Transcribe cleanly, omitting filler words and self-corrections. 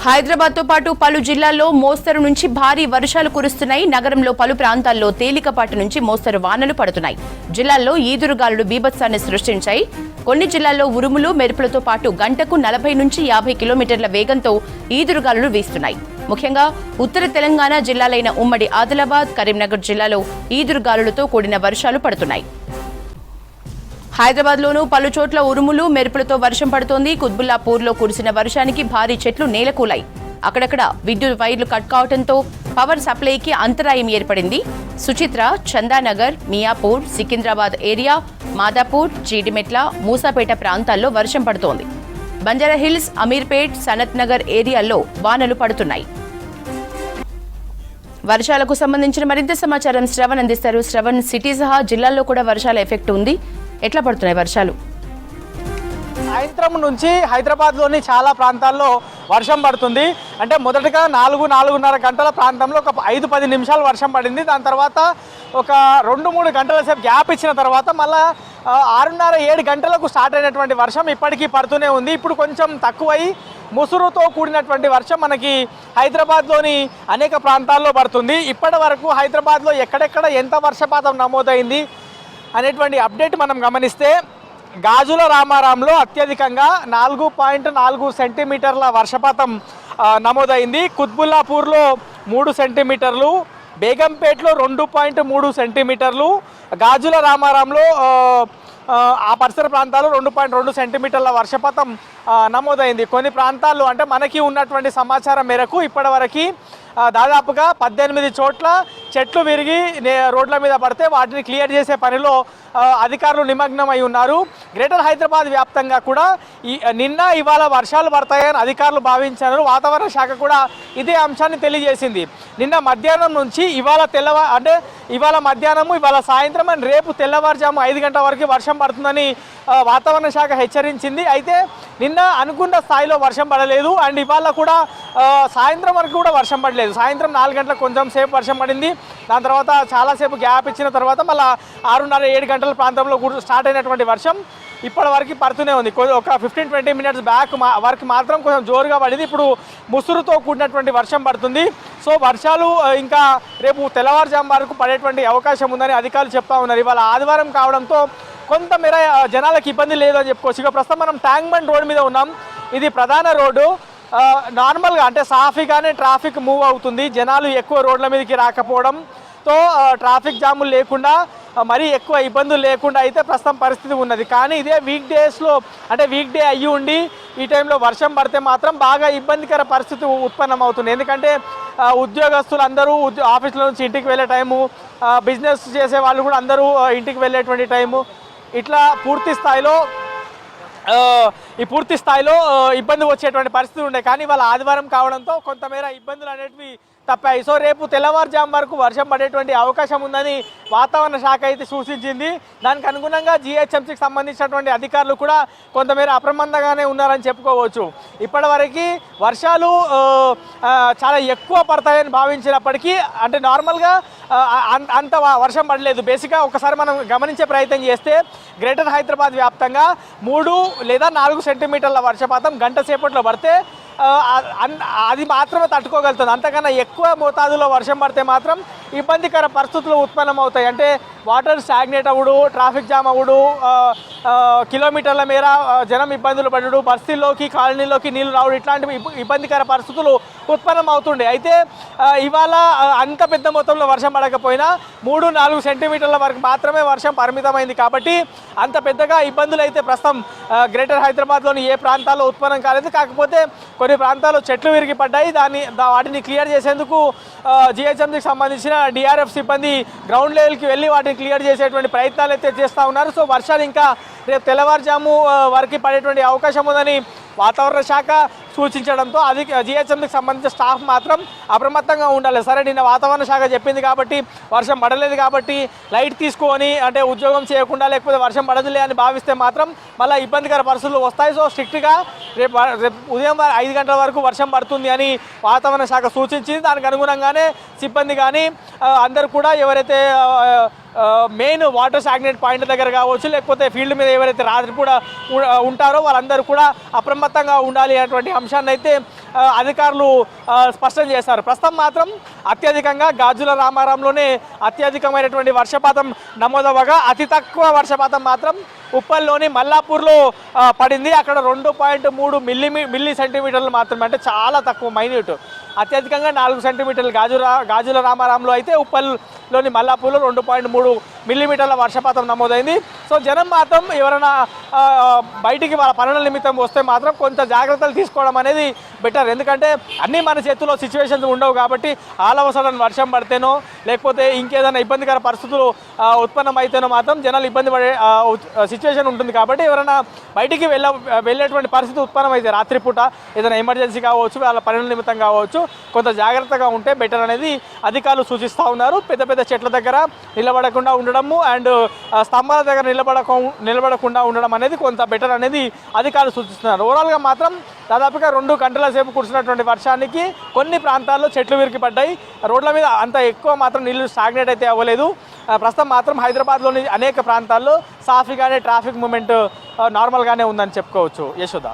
హైదరాబాద్ తో పాటు పలు జిల్లాల్లో మోస్తరు నుంచి భారీ వర్షాలు కురుస్తున్నాయి. నగరంలో పలు ప్రాంతాల్లో తేలికపాటి నుంచి మోస్తరు వానలు పడుతున్నాయి. జిల్లాల్లో ఈదురుగాలులు బీభత్సాన్ని సృష్టించాయి. కొన్ని జిల్లాల్లో ఉరుములు మెరుపులతో పాటు గంటకు 40 నుంచి 50 కిలోమీటర్ల వేగంతో ఈదురుగాలులు వీస్తున్నాయి. ముఖ్యంగా ఉత్తర తెలంగాణ జిల్లాలైన ఉమ్మడి ఆదిలాబాద్, కరీంనగర్ జిల్లాలో ఈదురుగాలులతో కూడిన వర్షాలు పడుతున్నాయి. హైదరాబాద్ లోనూ పలు చోట్ల ఉరుములు మెరుపులతో వర్షం పడుతోంది. కుత్బుల్లాపూర్లో కురిసిన వర్షానికి భారీ చెట్లు నేలకూలాయి. అక్కడక్కడ విద్యుత్ వైర్లు కట్ కావడంతో పవర్ సప్లైకి అంతరాయం ఏర్పడింది. సుచిత్ర, చందానగర్, మియాపూర్, సికింద్రాబాద్ ఏరియా, మాదాపూర్, జీడిమెట్ల, మూసాపేట ప్రాంతాల్లో వర్షం పడుతోంది. బంజారాహిల్స్, అమీర్పేట్, సనత్ నగర్ ఏరియాల్లో వానలు పడుతున్నాయి. వర్షాలకు సంబంధించిన మరింత సమాచారం శ్రవణ్ అందిస్తారు. శ్రవణ్, సిటీ సహా జిల్లాల్లో కూడా వర్షాల ఎఫెక్ట్ ఉంది. ఎట్లా పడుతున్నాయి వర్షాలు? సాయంత్రం నుంచి హైదరాబాద్లోని చాలా ప్రాంతాల్లో వర్షం పడుతుంది. అంటే మొదటగా 4-4:30 గంటల ప్రాంతంలో ఒక 5-10 నిమిషాలు వర్షం పడింది. దాని తర్వాత ఒక 2-3 గంటల సేపు గ్యాప్ ఇచ్చిన తర్వాత మళ్ళీ 6:30-7 గంటలకు స్టార్ట్ అయినటువంటి వర్షం ఇప్పటికీ పడుతూనే ఉంది. ఇప్పుడు కొంచెం తక్కువై ముసురుతో కూడినటువంటి వర్షం మనకి హైదరాబాద్లోని అనేక ప్రాంతాల్లో పడుతుంది. ఇప్పటి వరకు హైదరాబాద్లో ఎక్కడెక్కడ ఎంత వర్షపాతం నమోదైంది అనేటువంటి అప్డేట్ మనం గమనిస్తే గాజుల రామారంలో అత్యధికంగా 4.4 సెంటీమీటర్ల వర్షపాతం నమోదైంది. కుత్బుల్లాపూర్లో 3 సెంటీమీటర్లు, బేగంపేట్లో 2.3 సెంటీమీటర్లు, గాజుల రామారంలో ఆ పరిసర ప్రాంతాల్లో 2.2 సెంటీమీటర్ల వర్షపాతం నమోదైంది. కొన్ని ప్రాంతాల్లో అంటే మనకి ఉన్నటువంటి సమాచారం మేరకు ఇప్పటివరకు దాదాపుగా 18 చోట్ల చెట్లు విరిగి రోడ్ల మీద పడితే వాటిని క్లియర్ చేసే పనిలో అధికారులు నిమగ్నమై ఉన్నారు. గ్రేటర్ హైదరాబాద్ వ్యాప్తంగా కూడా నిన్న ఇవాళ వర్షాలు పడతాయని అధికారులు భావించారు. వాతావరణ శాఖ కూడా ఇదే అంశాన్ని తెలియజేసింది. నిన్న మధ్యాహ్నం నుంచి ఇవాళ మధ్యాహ్నము, ఇవాళ సాయంత్రం అండ్ రేపు తెల్లవారుజాము 5 గంటల వరకు వర్షం పడుతుందని వాతావరణ శాఖ హెచ్చరించింది. అయితే నిన్న అనుకున్న స్థాయిలో వర్షం పడలేదు. అండ్ ఇవాళ కూడా సాయంత్రం వరకు కూడా వర్షం పడలేదు. సాయంత్రం 4 గంటలకు కొంచెం సేపు వర్షం పడింది. దాని తర్వాత చాలాసేపు గ్యాప్ ఇచ్చిన తర్వాత మళ్ళీ 6:30-7 గంటల ప్రాంతంలో స్టార్ట్ అయినటువంటి వర్షం ఇప్పటి వరకు పడుతూనే ఉంది. ఒక 15-20 మినిట్స్ బ్యాక్ వరకు మాత్రం కొంచెం జోరుగా పడింది. ఇప్పుడు ముసురుతో కూడినటువంటి వర్షం పడుతుంది. సో వర్షాలు ఇంకా రేపు తెల్లవారుజాము వరకు పడేటువంటి అవకాశం ఉందని అధికారులు చెప్తా ఉన్నారు. ఇవాళ ఆదివారం కావడంతో కొంతమేర జనాలకు ఇబ్బంది లేదని చెప్పుకోవచ్చు. ఇక ప్రస్తుతం మనం ట్యాంక్ బండ్ రోడ్ మీద ఉన్నాం. ఇది ప్రధాన రోడ్డు. నార్మల్గా అంటే సాఫీగానే ట్రాఫిక్ మూవ్ అవుతుంది. జనాలు ఎక్కువ రోడ్ల మీదకి రాకపోవడంతో ట్రాఫిక్ జాములు లేకుండా మరీ ఎక్కువ ఇబ్బందులు లేకుండా అయితే ప్రస్తుతం పరిస్థితి ఉన్నది. కానీ ఇదే వీక్ డేస్లో అంటే వీక్ డే అయ్యి ఉండి ఈ టైంలో వర్షం పడితే మాత్రం బాగా ఇబ్బందికర పరిస్థితి ఉత్పన్నం అవుతుంది. ఎందుకంటే ఉద్యోగస్తులు అందరూ ఆఫీసుల నుంచి ఇంటికి వెళ్ళే టైము, బిజినెస్ చేసే వాళ్ళు కూడా అందరూ ఇంటికి వెళ్ళేటువంటి టైము, ఇట్లా పూర్తి స్థాయిలో ఇబ్బంది వచ్చేటువంటి పరిస్థితి ఉండే. కానీ వాళ్ళ ఆదివారం కావడంతో కొంతమేర ఇబ్బందులు అనేటివి తప్పాయి. సో రేపు తెల్లవారుజాము వరకు వర్షం పడేటువంటి అవకాశం ఉందని వాతావరణ శాఖ అయితే సూచించింది. దానికి అనుగుణంగా జీహెచ్ఎంసీకి సంబంధించినటువంటి అధికారులు కూడా కొంతమేర అప్రమత్తంగానే ఉన్నారని చెప్పుకోవచ్చు. ఇప్పటివరకు వర్షాలు చాలా ఎక్కువ పడతాయని భావించినప్పటికీ అంటే నార్మల్గా అంత వర్షం పడలేదు. బేసిక్గా ఒకసారి మనం గమనించే ప్రయత్నం చేస్తే గ్రేటర్ హైదరాబాద్ వ్యాప్తంగా 3 లేదా 4 సెంటీమీటర్ల వర్షపాతం గంట సేపట్లో పడితే అది మాత్రమే తట్టుకోగలుగుతుంది. అంతకన్నా ఎక్కువ మోతాదులో వర్షం పడితే మాత్రం ఇబ్బందికర పరిస్థితులు ఉత్పన్నం అవుతాయి. అంటే వాటర్ స్టాగ్నేట్ అవ్వడు, ట్రాఫిక్ జామ్ అవ్వడు, కిలోమీటర్ల మేర జనం ఇబ్బందులు పడడు, బస్తీల్లోకి కాలనీలోకి నీళ్లు రావడం, ఇట్లాంటివి ఇబ్బందికర పరిస్థితులు ఉత్పన్నం అవుతుండే. అయితే ఇవాళ అంత పెద్ద మొత్తంలో వర్షం పడకపోయినా 3-4 సెంటీమీటర్ల వరకు మాత్రమే వర్షం పరిమితమైంది. కాబట్టి అంత పెద్దగా ఇబ్బందులు అయితే ప్రస్తుతం గ్రేటర్ హైదరాబాద్లోని ఏ ప్రాంతాల్లో ఉత్పన్నం కాలేదు. కాకపోతే కొన్ని ప్రాంతాల్లో చెట్లు విరిగి పడ్డాయి. వాటిని క్లియర్ చేసేందుకు జీహెచ్ఎంసీకి సంబంధించిన డిఆర్ఎఫ్ సిబ్బంది గ్రౌండ్ లెవెల్కి వెళ్ళి వాటిని క్లియర్ చేసేటువంటి ప్రయత్నాలు అయితే చేస్తూ ఉన్నారు. సో వర్షాలు ఇంకా రేపు తెల్లవారుజాము వరకు పడేటువంటి అవకాశం ఉందని వాతావరణ శాఖ సూచించడంతో అది జీహెచ్ఎంసీకి సంబంధించిన స్టాఫ్ మాత్రం అప్రమత్తంగా ఉండాలి. సరే నిన్న వాతావరణ శాఖ చెప్పింది కాబట్టి వర్షం పడలేదు కాబట్టి లైట్ తీసుకొని అంటే ఉద్యోగం చేయకుండా లేకపోతే వర్షం పడదులే అని భావిస్తే మాత్రం మళ్ళీ ఇబ్బందికర పరిస్థితులు వస్తాయి. సో స్ట్రిక్ట్గా రేపు ఉదయం 5 గంటల వరకు వర్షం పడుతుంది అని వాతావరణ శాఖ సూచించింది. దానికి అనుగుణంగానే సిబ్బంది కానీ అందరూ కూడా ఎవరైతే మెయిన్ వాటర్ స్టాగ్నేట్ పాయింట్ దగ్గర కావచ్చు, లేకపోతే ఫీల్డ్ మీద ఎవరైతే రాత్రి కూడా ఉంటారో వాళ్ళందరూ కూడా అప్రమత్తంగా ఉండాలి అనేటువంటి అంశాన్ని అయితే అధికారులు స్పష్టం చేశారు. ప్రస్తుతం మాత్రం అత్యధికంగా గాజుల రామారంలోనే అత్యధికమైనటువంటి వర్షపాతం నమోదవగా అతి తక్కువ వర్షపాతం మాత్రం ఉప్పల్లోని మల్లాపూర్లో పడింది. అక్కడ 2.3 మిల్లీ సెంటీమీటర్లు మాత్రమే, అంటే చాలా తక్కువ, మైన్యూట్. అత్యధికంగా 4 సెంటీమీటర్లు గాజుల రామారంలో అయితే ఉప్పల్లోని మల్లాపూర్లో 2.3 మిల్లీమీటర్ల వర్షపాతం నమోదైంది. సో జనం మాత్రం ఎవరైనా బయటికి వాళ్ళ పనుల నిమిత్తం వస్తే మాత్రం కొంత జాగ్రత్తలు తీసుకోవడం అనేది బెటర్. ఎందుకంటే అన్నీ మన చేతిలో సిచ్యువేషన్స్ ఉండవు కాబట్టి ఆలవసరం వర్షం పడితేనో లేకపోతే ఇంకేదైనా ఇబ్బందికర పరిస్థితులు ఉత్పన్నమైతేనో మాత్రం జనాలు ఇబ్బంది పడే సిచ్యువేషన్ ఉంటుంది. కాబట్టి ఎవరైనా బయటికి వెళ్ళేటువంటి పరిస్థితి ఉత్పన్నమైతే రాత్రిపూట ఏదైనా ఎమర్జెన్సీ కావచ్చు, వాళ్ళ పనుల నిమిత్తం కావచ్చు, కొంత జాగ్రత్తగా ఉంటే బెటర్ అనేది అధికారులు సూచిస్తూ ఉన్నారు. పెద్ద పెద్ద చెట్ల దగ్గర నిలబడకుండా ఉండడము అండ్ స్తంభాల దగ్గర నిలబడకుండా ఉండడం అనేది కొంత బెటర్ అనేది అధికారులు సూచిస్తున్నారు. ఓవరాల్గా మాత్రం దాదాపుగా 2 గంటల సేపు కురిసినటువంటి వర్షానికి కొన్ని ప్రాంతాల్లో చెట్లు విరిగిపడ్డాయి. రోడ్ల మీద అంత ఎక్కువ మాత్రం నీళ్లు స్టాగ్నేట్ అయితే అవ్వలేదు. ప్రస్తుతం మాత్రం హైదరాబాద్లోని అనేక ప్రాంతాల్లో సాఫీగానే ట్రాఫిక్ మూమెంట్ నార్మల్గానే ఉందని చెప్పుకోవచ్చు. యశోద.